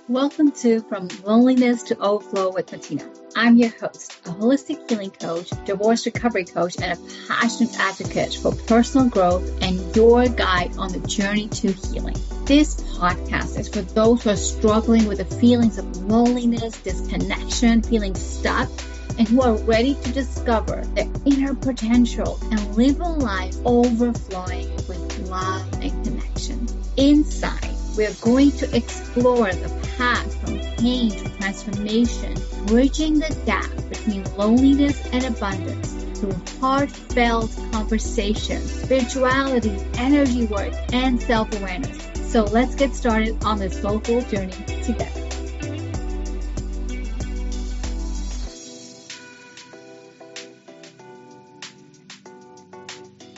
Welcome to From Loneliness to Overflow with Matina. I'm your host, a holistic healing coach, divorce recovery coach, and a passionate advocate for personal growth and your guide on the journey to healing. This podcast is for those who are struggling with the feelings of loneliness, disconnection, feeling stuck, and who are ready to discover their inner potential and live a life overflowing with love and connection. Inside, we are going to explore the path from pain to transformation, bridging the gap between loneliness and abundance through heartfelt conversations, spirituality, energy work, and self-awareness. So let's get started on this soulful journey together.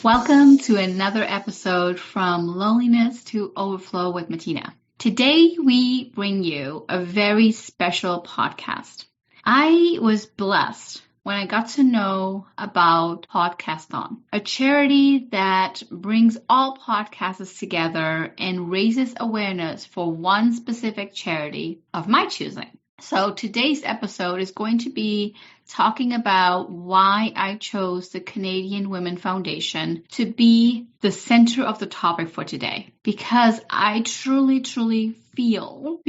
Welcome to another episode from Loneliness to Overflow with Matina. Today we bring you a very special podcast. I was blessed when I got to know about Podcasthon, a charity that brings all podcasters together and raises awareness for one specific charity of my choosing. So today's episode is going to be talking about why I chose the Canadian Women Foundation to be the center of the topic for today. Because I truly feel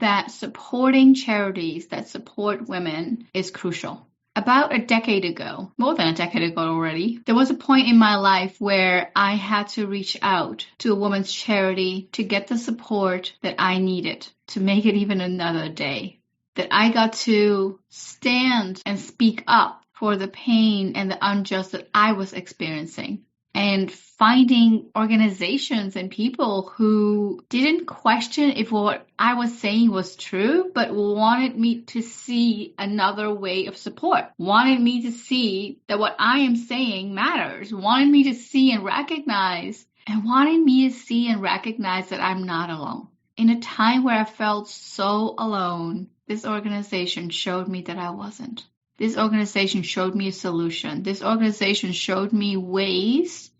that supporting charities that support women is crucial. About a decade ago, more than a decade ago already, there was a point in my life where I had to reach out to a women's charity to get the support that I needed to make it even another day. That I got to stand and speak up for the pain and the unjust that I was experiencing. And finding organizations and people who didn't question if what I was saying was true, but wanted me to see another way of support, wanted me to see that what I am saying matters, wanted me to see and recognize, that I'm not alone. In a time where I felt so alone, this organization showed me that I wasn't. This organization showed me a solution. This organization showed me ways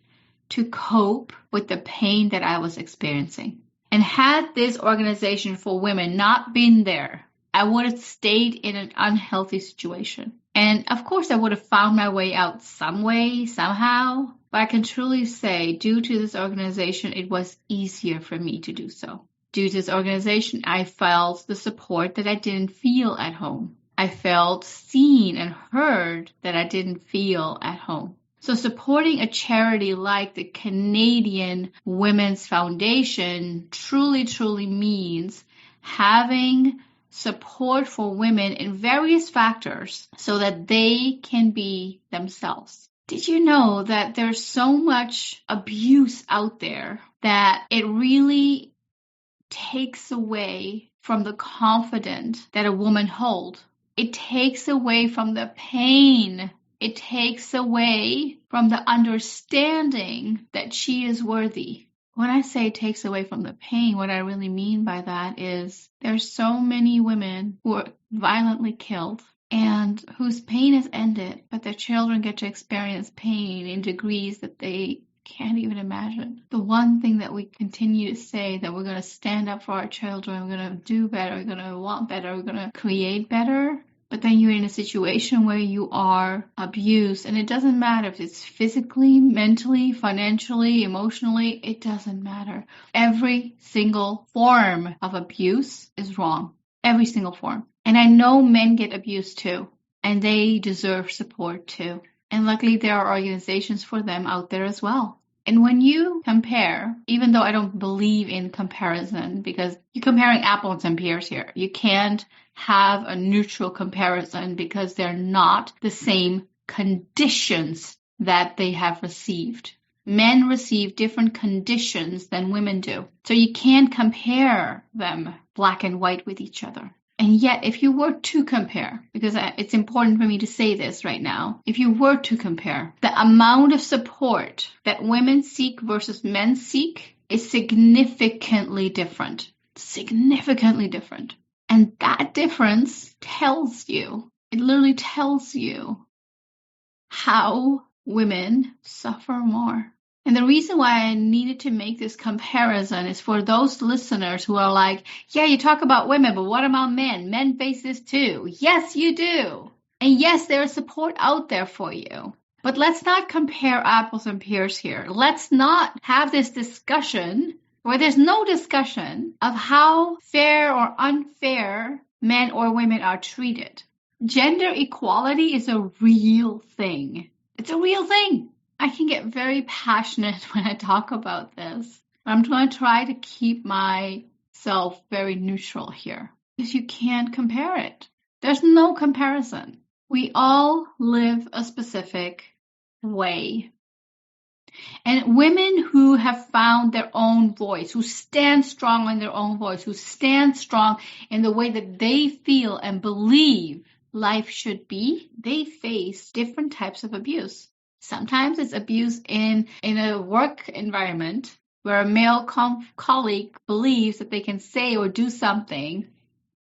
to cope with the pain that I was experiencing. And had this organization for women not been there, I would have stayed in an unhealthy situation. And of course, I would have found my way out some way, somehow. But I can truly say, due to this organization, it was easier for me to do so. Due to this organization, I felt the support that I didn't feel at home. I felt seen and heard that I didn't feel at home. So supporting a charity like the Canadian Women's Foundation truly means having support for women in various factors so that they can be themselves. Did you know that there's so much abuse out there that it really takes away from the confidence that a woman holds? It takes away from the pain. It takes away from the understanding that she is worthy. When I say it takes away from the pain, what I really mean by that is there's so many women who are violently killed and whose pain is ended, but their children get to experience pain in degrees that they can't even imagine. The one thing that we continue to say that we're going to stand up for our children, we're going to do better, we're going to want better, we're going to create better. But then you're in a situation where you are abused, and it doesn't matter if it's physically, mentally, financially, emotionally, it doesn't matter. Every single form of abuse is wrong. Every single form. And I know men get abused too, and they deserve support too. And luckily there are organizations for them out there as well. And when you compare, even though I don't believe in comparison, because you're comparing apples and pears here, you can't have a neutral comparison because they're not the same conditions that they have received. Men receive different conditions than women do. So you can't compare them black and white with each other. And yet, if you were to compare, because it's important for me to say this right now, if you were to compare, the amount of support that women seek versus men seek is significantly different. Significantly different. And that difference tells you, it literally tells you how women suffer more. And the reason why I needed to make this comparison is for those listeners who are like, yeah, you talk about women, but what about men? Men face this too. Yes, you do. And yes, there is support out there for you. But let's not compare apples and pears here. Let's not have this discussion where there's no discussion of how fair or unfair men or women are treated. Gender equality is a real thing. It's a real thing. I can get very passionate when I talk about this. I'm going to try to keep myself very neutral here because you can't compare it. There's no comparison. We all live a specific way. And women who have found their own voice, who stand strong in their own voice, who stand strong in the way that they feel and believe life should be, they face different types of abuse. Sometimes it's abuse in a work environment where a male colleague believes that they can say or do something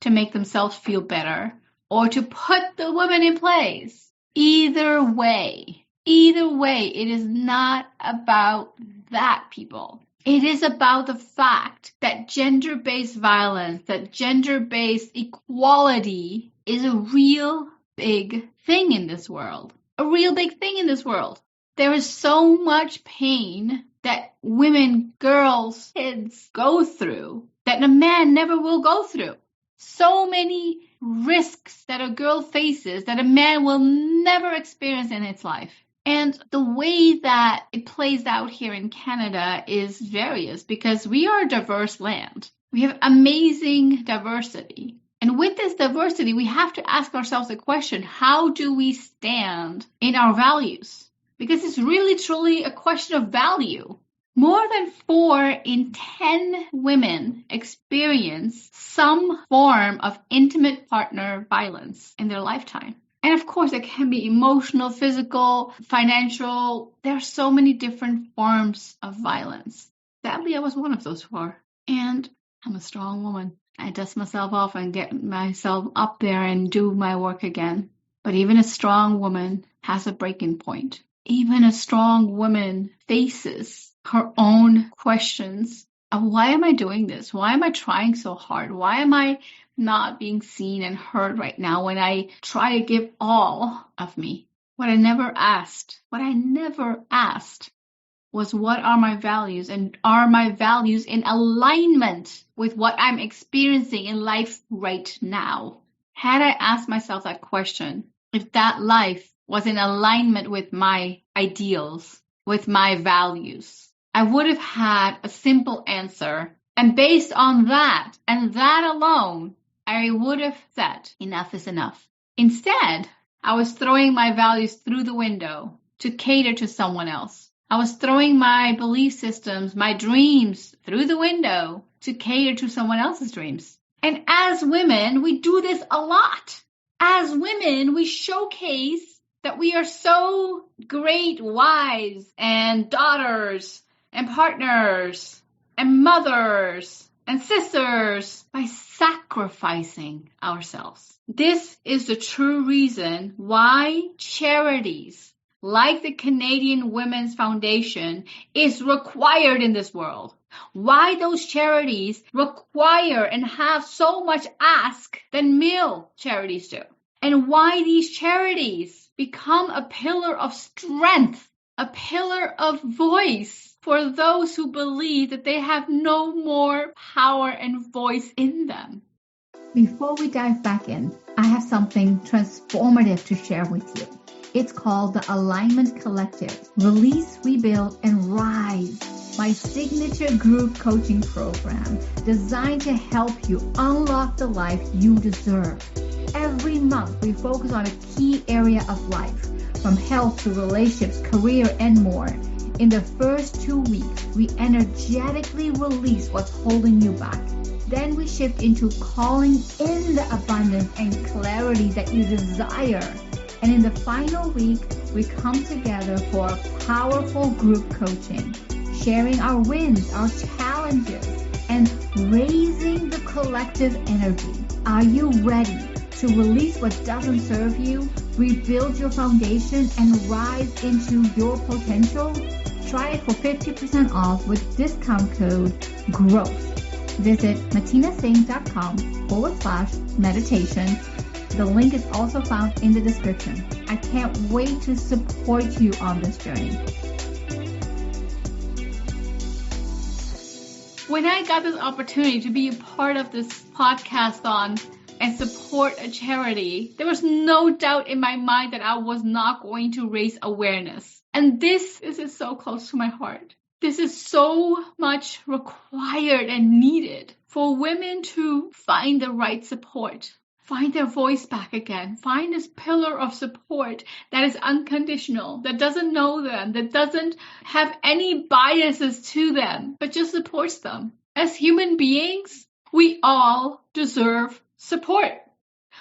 to make themselves feel better or to put the woman in place. Either way, it is not about that, people. It is about the fact that gender-based violence, that gender-based equality is a real big thing in this world. A real big thing in this world. There is so much pain that women, girls, kids go through that a man never will go through. So many risks that a girl faces that a man will never experience in his life. And the way that it plays out here in Canada is various because we are a diverse land. We have amazing diversity. And with this diversity, we have to ask ourselves the question, how do we stand in our values? Because it's really, truly a question of value. More than 4 in 10 women experience some form of intimate partner violence in their lifetime. And of course, it can be emotional, physical, financial. There are so many different forms of violence. Sadly, I was one of those 4. And I'm a strong woman. I dust myself off and get myself up there and do my work again. But even a strong woman has a breaking point. Even a strong woman faces her own questions of why am I doing this? Why am I trying so hard? Why am I not being seen and heard right now when I try to give all of me? What I never asked was what are my values, and are my values in alignment with what I'm experiencing in life right now? Had I asked myself that question, if that life was in alignment with my ideals, with my values, I would have had a simple answer. And based on that and that alone, I would have said, enough is enough. Instead, I was throwing my values through the window to cater to someone else. I was throwing my belief systems, my dreams through the window to cater to someone else's dreams. And as women, we do this a lot. As women, we showcase that we are so great wives and daughters and partners and mothers and sisters by sacrificing ourselves. This is the true reason why charities like the Canadian Women's Foundation is required in this world. Why those charities require and have so much ask than male charities do. And why these charities become a pillar of strength, a pillar of voice for those who believe that they have no more power and voice in them. Before we dive back in, I have something transformative to share with you. It's called the Alignment Collective. Release, Rebuild, and Rise. My signature group coaching program designed to help you unlock the life you deserve. Every month, we focus on a key area of life, from health to relationships, career, and more. In the first 2 weeks, we energetically release what's holding you back. Then we shift into calling in the abundance and clarity that you desire. And in the final week, we come together for a powerful group coaching, sharing our wins, our challenges, and raising the collective energy. Are you ready to release what doesn't serve you, rebuild your foundation, and rise into your potential? Try it for 50% off with discount code GROWTH. Visit matinasingh.com/meditation. The link is also found in the description. I can't wait to support you on this journey. When I got this opportunity to be a part of this Podcasthon and support a charity, there was no doubt in my mind that I was not going to raise awareness. And this is so close to my heart. This is so much required and needed for women to find the right support, find their voice back again, find this pillar of support that is unconditional, that doesn't know them, that doesn't have any biases to them, but just supports them. As human beings, we all deserve support.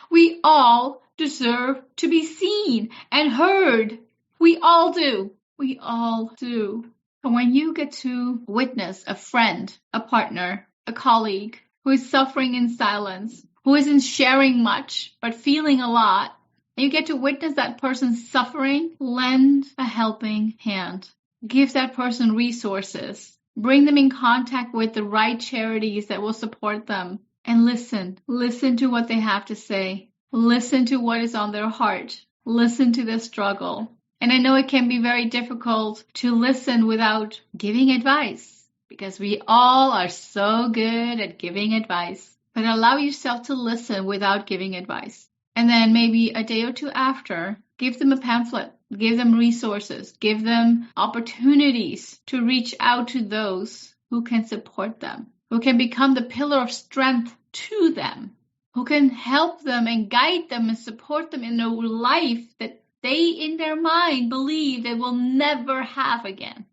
We all deserve to be seen and heard. We all do. We all do. And when you get to witness a friend, a partner, a colleague who is suffering in silence, who isn't sharing much, but feeling a lot, and you get to witness that person's suffering, lend a helping hand. Give that person resources. Bring them in contact with the right charities that will support them. And listen. Listen to what they have to say. Listen to what is on their heart. Listen to their struggle. And I know it can be very difficult to listen without giving advice, because we all are so good at giving advice. But allow yourself to listen without giving advice. And then maybe a day or two after, give them a pamphlet, give them resources, give them opportunities to reach out to those who can support them, who can become the pillar of strength to them, who can help them and guide them and support them in a life that they in their mind believe they will never have again.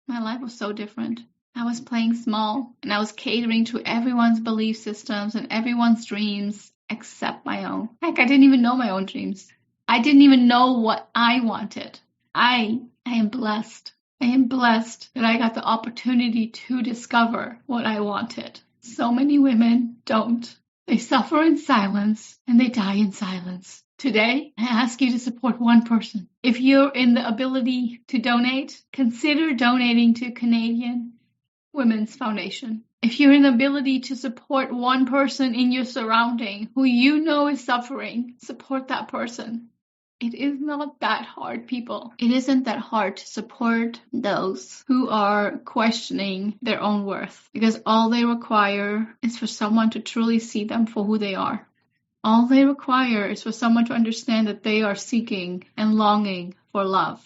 My life was so different. I was playing small and I was catering to everyone's belief systems and everyone's dreams except my own. Heck, I didn't even know my own dreams. I didn't even know what I wanted. I am blessed. I am blessed that I got the opportunity to discover what I wanted. So many women don't. They suffer in silence and they die in silence. Today, I ask you to support one person. If you're in the ability to donate, consider donating to Canadian Women's Foundation. If you're in the ability to support one person in your surrounding who you know is suffering, support that person. It is not that hard, people. It isn't that hard to support those who are questioning their own worth, because all they require is for someone to truly see them for who they are. All they require is for someone to understand that they are seeking and longing for love.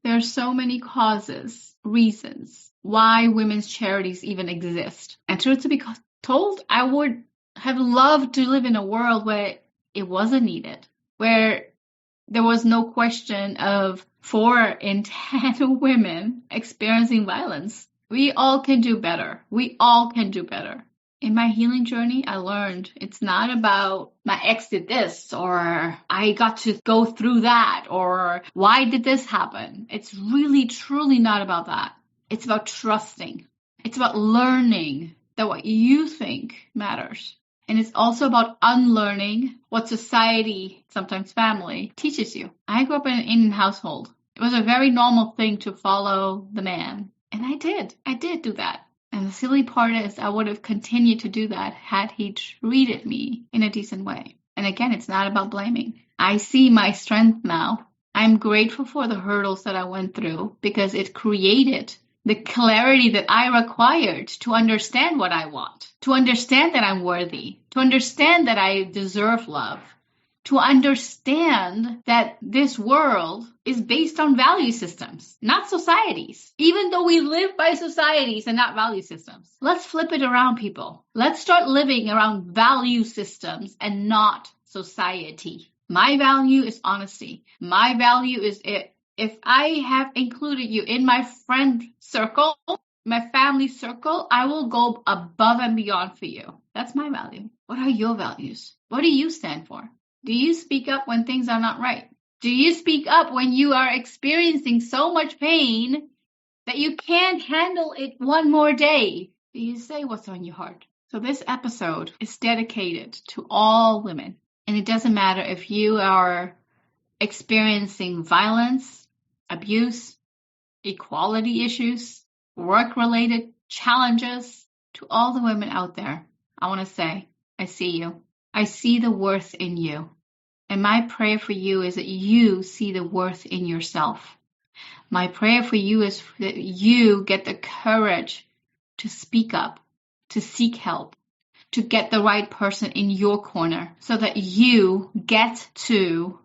There are so many causes, reasons why women's charities even exist. And truth to be told, I would have loved to live in a world where it wasn't needed, where there was no question of 4 in 10 women experiencing violence. We all can do better. We all can do better. In my healing journey, I learned it's not about my ex did this, or I got to go through that, or why did this happen? It's really, truly not about that. It's about trusting. It's about learning that what you think matters. And it's also about unlearning what society, sometimes family, teaches you. I grew up in an Indian household. It was a very normal thing to follow the man. And I did do that. And the silly part is I would have continued to do that had he treated me in a decent way. And again, it's not about blaming. I see my strength now. I'm grateful for the hurdles that I went through because it created the clarity that I required to understand what I want, to understand that I'm worthy, to understand that I deserve love, to understand that this world is based on value systems, not societies. Even though we live by societies and not value systems. Let's flip it around, people. Let's start living around value systems and not society. My value is honesty. My value is it. If I have included you in my friend circle, my family circle, I will go above and beyond for you. That's my value. What are your values? What do you stand for? Do you speak up when things are not right? Do you speak up when you are experiencing so much pain that you can't handle it one more day? Do you say what's on your heart? So this episode is dedicated to all women. And it doesn't matter if you are experiencing violence, abuse, equality issues, work-related challenges. To all the women out there, I want to say, I see you. I see the worth in you. And my prayer for you is that you see the worth in yourself. My prayer for you is that you get the courage to speak up, to seek help, to get the right person in your corner so that you get to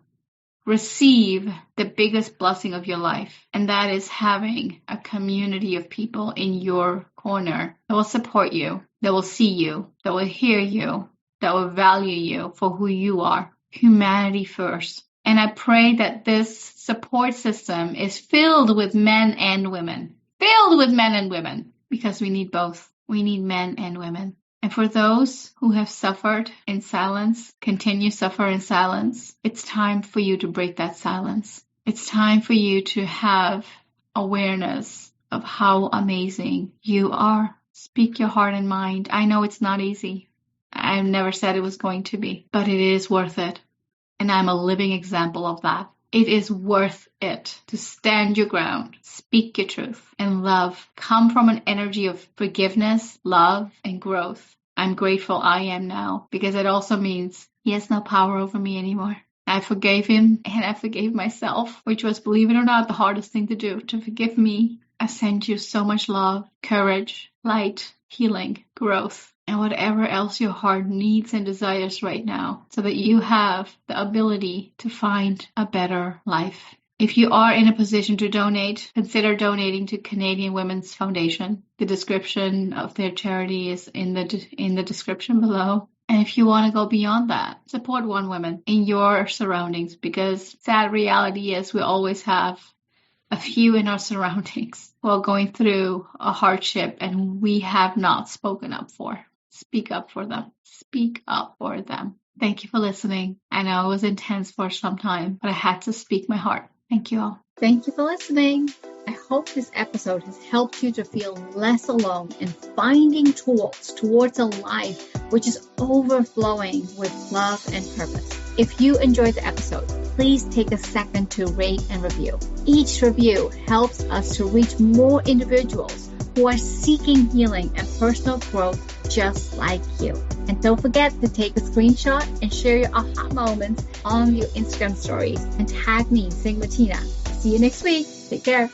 receive the biggest blessing of your life. And that is having a community of people in your corner that will support you, that will see you, that will hear you, that will value you for who you are. Humanity first. And I pray that this support system is filled with men and women. Filled with men and women. Because we need both. We need men and women. And for those who have suffered in silence, continue to suffer in silence, it's time for you to break that silence. It's time for you to have awareness of how amazing you are. Speak your heart and mind. I know it's not easy. I've never said it was going to be, but it is worth it. And I'm a living example of that. It is worth it to stand your ground, speak your truth, and love. Come from an energy of forgiveness, love, and growth. I'm grateful I am now, because it also means he has no power over me anymore. I forgave him and I forgave myself, which was, believe it or not, the hardest thing to do, to forgive me. I send you so much love, courage, light, healing, growth, and whatever else your heart needs and desires right now, so that you have the ability to find a better life. If you are in a position to donate, consider donating to Canadian Women's Foundation. The description of their charity is in the description below. And if you want to go beyond that, support one woman in your surroundings, because sad reality is we always have a few in our surroundings who are going through a hardship and we have not spoken up for. Speak up for them. Speak up for them. Thank you for listening. I know it was intense for some time, but I had to speak my heart. Thank you all. Thank you for listening. I hope this episode has helped you to feel less alone in finding tools towards a life which is overflowing with love and purpose. If you enjoyed the episode, please take a second to rate and review. Each review helps us to reach more individuals who are seeking healing and personal growth just like you. And don't forget to take a screenshot and share your aha moments on your Instagram stories and tag me, Matina. See you next week. Take care.